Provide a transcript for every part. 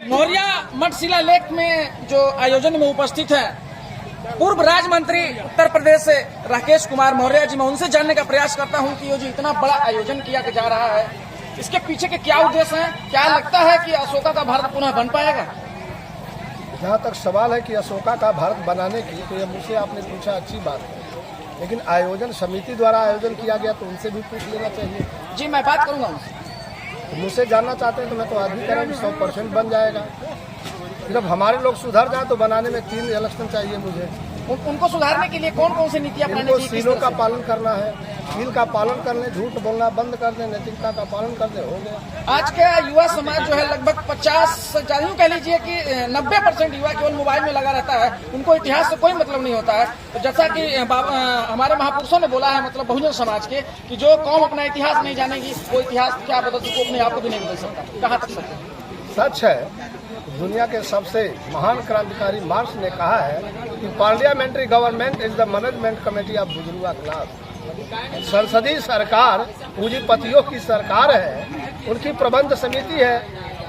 मौर्या मठ शिलालेख में जो आयोजन में उपस्थित है पूर्व राज्य मंत्री उत्तर प्रदेश से राकेश कुमार मौर्य जी, मैं उनसे जानने का प्रयास करता हूं कि ये जो इतना बड़ा आयोजन किया जा रहा है इसके पीछे के क्या उद्देश्य हैं? क्या लगता है कि अशोका का भारत पुनः बन पाएगा? जहाँ तक सवाल है कि अशोका का भारत बनाने की, तो ये मुझसे आपने पूछा, अच्छी बात है, लेकिन आयोजन समिति द्वारा आयोजन किया गया तो उनसे भी पूछ लेना चाहिए। जी मैं बात करूंगा उनसे। तो मुझसे जानना चाहते हैं तो मैं तो आज भी कह रहा हूँ 100% बन जाएगा। सिर्फ हमारे लोग सुधर जाए तो बनाने में 3 इलेक्शन चाहिए मुझे। उनको सुधारने के लिए कौन कौन सी नीतियां अपनानी चाहिए? सीलों का पालन करना है, सील का पालन करने, झूठ बोलना बंद कर दे, नैतिकता का पालन कर दे, हो गया। आज का युवा समाज जो है लगभग 50 यूँ कह लीजिए कि 90% युवा केवल मोबाइल में लगा रहता है, उनको इतिहास से कोई मतलब नहीं होता है। तो जैसा कि हमारे महापुरुषों ने बोला है, मतलब बहुजन समाज के, कि जो कौम अपना इतिहास नहीं जानेगी वो इतिहास क्या बदल सकती, अपने आप को भी नहीं बदल सकता। कहाँ तक सच है? दुनिया के सबसे महान क्रांतिकारी मार्क्स ने कहा है कि parliamentary government is the management committee of bourgeois class. संसदीय सरकार पूंजीपतियों की सरकार है, उनकी प्रबंध समिति है,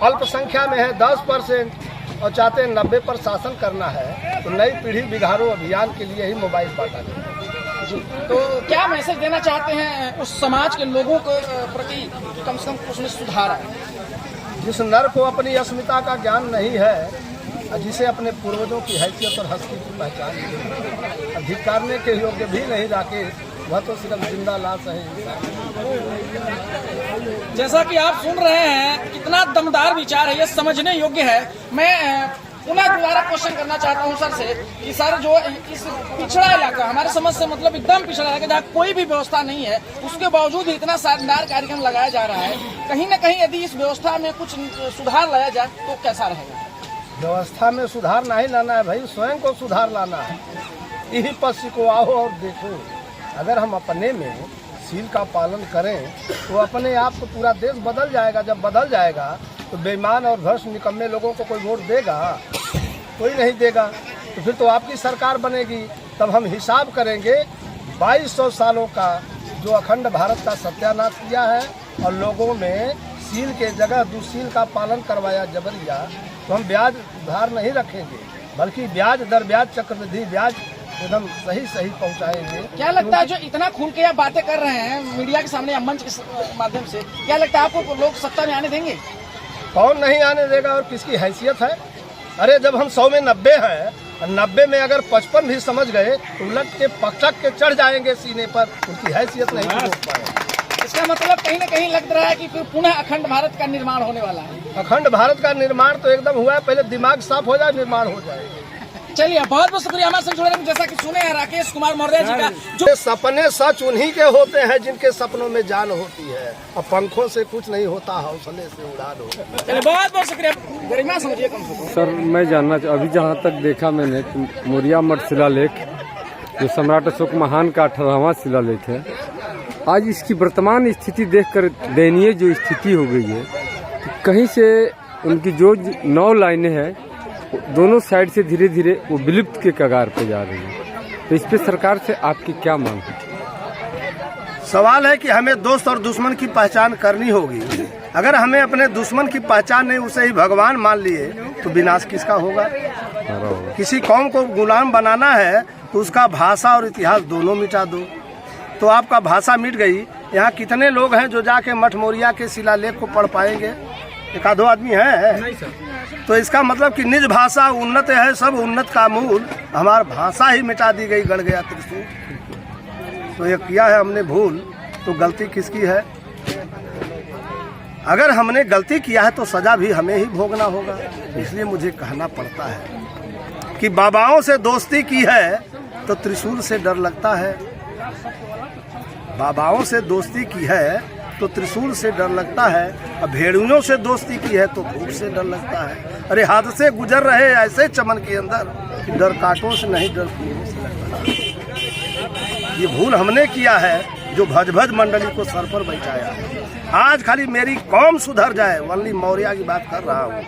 अल्पसंख्या में है 10% और चाहते हैं 90 पर शासन करना है। तो नई पीढ़ी बिगाड़ो अभियान के लिए ही मोबाइल बांटा गया। जी, तो क्या मैसेज देना चाहते हैं उस समाज के लोगों के प्रति, कम से कम उसमें सुधार आए? जिस नर को अपनी अस्मिता का ज्ञान नहीं है, जिसे अपने पूर्वजों की हैसियत और हस्ती की पहचान नहीं, अधिकारने के योग्य भी नहीं राके, वह तो सिर्फ जिंदा लाश है। जैसा कि आप सुन रहे हैं, कितना दमदार विचार है, ये समझने योग्य है। मैं पुनः दोबारा क्वेश्चन करना चाहता हूं सर से कि सर जो इस पिछड़ा इलाका, हमारे समझ से मतलब एकदम पिछड़ा इलाका जहाँ कोई भी व्यवस्था नहीं है, उसके बावजूद इतना शानदार कार्यक्रम लगाया जा रहा है, कहीं न कहीं यदि इस व्यवस्था में कुछ सुधार लाया जाए तो कैसा रहेगा? व्यवस्था में सुधार नहीं लाना है भाई, स्वयं को सुधार लाना है। यही पक्ष को आओ और देखो, अगर हम अपने में सील का पालन करें तो अपने आप तो पूरा देश बदल जाएगा। जब बदल जाएगा तो बेईमान और भ्रष्ट निकम्मे लोगों को कोई वोट देगा? कोई नहीं देगा। तो फिर तो आपकी सरकार बनेगी। तब हम हिसाब करेंगे 2200 सालों का जो अखंड भारत का सत्यानाश किया है और लोगों में सील के जगह दुशील का पालन करवाया जबरिया, तो हम ब्याज उधार नहीं रखेंगे, बल्कि ब्याज दर ब्याज चक्रवृद्धि ब्याज एकदम सही पहुंचाएंगे। क्या लगता है जो इतना खुल के आप बातें कर रहे हैं मीडिया के सामने या मंच के माध्यम से, क्या लगता है आपको लोग सत्ता में आने देंगे? कौन नहीं आने देगा और किसकी हैसियत है? अरे जब हम 100 में 90 हैं, 90 में अगर 55 भी समझ गए तो उलट के पक्षक के चढ़ जाएंगे सीने पर, उनकी हैसियत नहीं रोक पाएंगे। इसका मतलब कहीं न कहीं लग रहा है कि फिर पुनः अखंड भारत का निर्माण होने वाला है। अखंड भारत का निर्माण तो एकदम हुआ है, पहले दिमाग साफ हो जाए, निर्माण हो जाए। चलिए, बहुत बहुत शुक्रिया हमारे साथ जुड़ने में। जैसा कि सुने हैं राकेश कुमार मौर्य जी का, जो सपने सच उन्हीं के होते हैं जिनके सपनों में जान होती है, और पंखों से कुछ नहीं होता, हौसले से उड़ान होती है। चलिए, बहुत बहुत शुक्रिया। गरिमा समझिए कम से कम। सर मैं जानना अभी जहाँ तक देखा मैंने, मौर्या मठ शिलालेख जो सम्राट अशोक महान का 18वां शिलालेख है, आज इसकी वर्तमान स्थिति देखकर दयनीय जो स्थिति हो गई है, तो कहीं से उनकी जो 9 लाइनें हैं दोनों साइड से धीरे धीरे वो विलुप्त के कगार पे जा रही है। तो इस पे सरकार से आपकी क्या मांग है? सवाल है कि हमें दोस्त और दुश्मन की पहचान करनी होगी। अगर हमें अपने दुश्मन की पहचान नहीं, उसे ही भगवान मान लिए, तो विनाश किसका होगा? किसी कौम को गुलाम बनाना है तो उसका भाषा और इतिहास दोनों मिटा दो। तो आपका भाषा मिट गई। यहाँ कितने लोग हैं जो जाके मठ मौर्या के शिलालेख को पढ़ पाएंगे? 1-2 आदमी है? नहीं सर। तो इसका मतलब कि निज भाषा उन्नत है, सब उन्नत का मूल, हमारी भाषा ही मिटा दी गई, गड़ गया त्रिशूल। तो ये किया है हमने भूल, तो गलती किसकी है? अगर हमने गलती किया है तो सजा भी हमें ही भोगना होगा। इसलिए मुझे कहना पड़ता है कि बाबाओं से दोस्ती की है तो त्रिशूल से डर लगता है। बाबाओं से दोस्ती की है तो त्रिशूल से डर लगता है, अब भेड़ियों से दोस्ती की है तो भूख से डर लगता है। अरे हाथ से गुजर रहे ऐसे चमन के अंदर कि डर कांटों से नहीं, डर फूलों से लगता है। ये भूल हमने किया है जो भज मंडली को सर पर बैठाया। आज खाली मेरी कौम सुधर जाए, वल्ली मौर्या की बात कर रहा हूँ।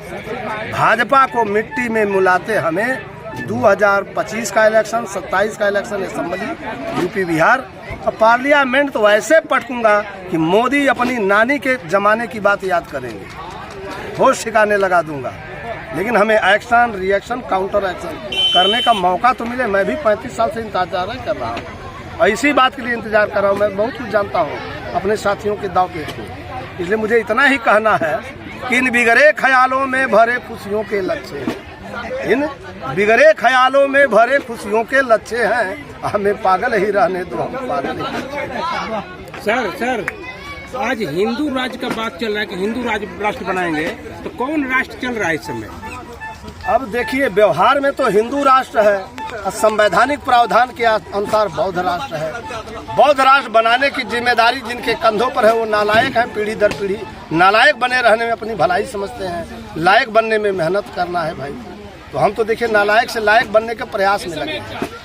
भाजपा को मिट्टी में मिलाते हमें 2025 का इलेक्शन, 27 का इलेक्शन असेंबली, यूपी बिहार और पार्लियामेंट तो ऐसे पटकूंगा कि मोदी अपनी नानी के जमाने की बात याद करेंगे, होश ठिकाने लगा दूंगा। लेकिन हमें एक्शन, रिएक्शन, काउंटर एक्शन करने का मौका तो मिले। मैं भी 35 साल से इंतजार कर रहा हूँ, ऐसी बात के लिए इंतजार कर रहा हूँ। मैं बहुत कुछ जानता हूँ अपने साथियों के दाव पेच को, इसलिए मुझे इतना ही कहना है कि इन बिगड़े ख्यालों में भरे खुशियों के लक्ष्य हैं, इन बिगड़े ख्यालों में भरे खुशियों के लक्ष्य हैं, हमें पागल ही रहने दो, हम पागल ही। सर आज हिंदू राज्य का बात चल रहा है कि हिंदू राष्ट्र बनाएंगे, तो कौन राष्ट्र चल रहा है इस समय? अब देखिए, व्यवहार में तो हिंदू राष्ट्र है, संवैधानिक प्रावधान के अनुसार बौद्ध राष्ट्र है। बौद्ध राष्ट्र बनाने की जिम्मेदारी जिनके कंधों पर है वो नालायक हैं, पीढ़ी दर पीढ़ी नालायक बने रहने में अपनी भलाई समझते हैं। लायक बनने में मेहनत करना है भाई। तो हम तो देखिए नालायक से लायक बनने के प्रयास में लगे।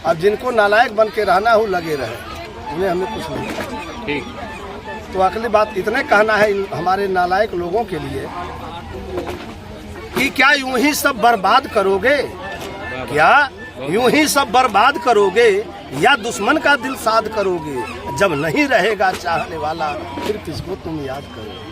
अब जिनको नालायक बन के रहना हो लगे रहे, उन्हें हमें कुछ नहीं। ठीक, तो अगली बात इतने कहना है हमारे नालायक लोगों के लिए कि क्या यूं ही सब बर्बाद करोगे? क्या यूं ही सब बर्बाद करोगे या दुश्मन का दिल साध करोगे? जब नहीं रहेगा चाहने वाला फिर किसको तुम याद करोगे?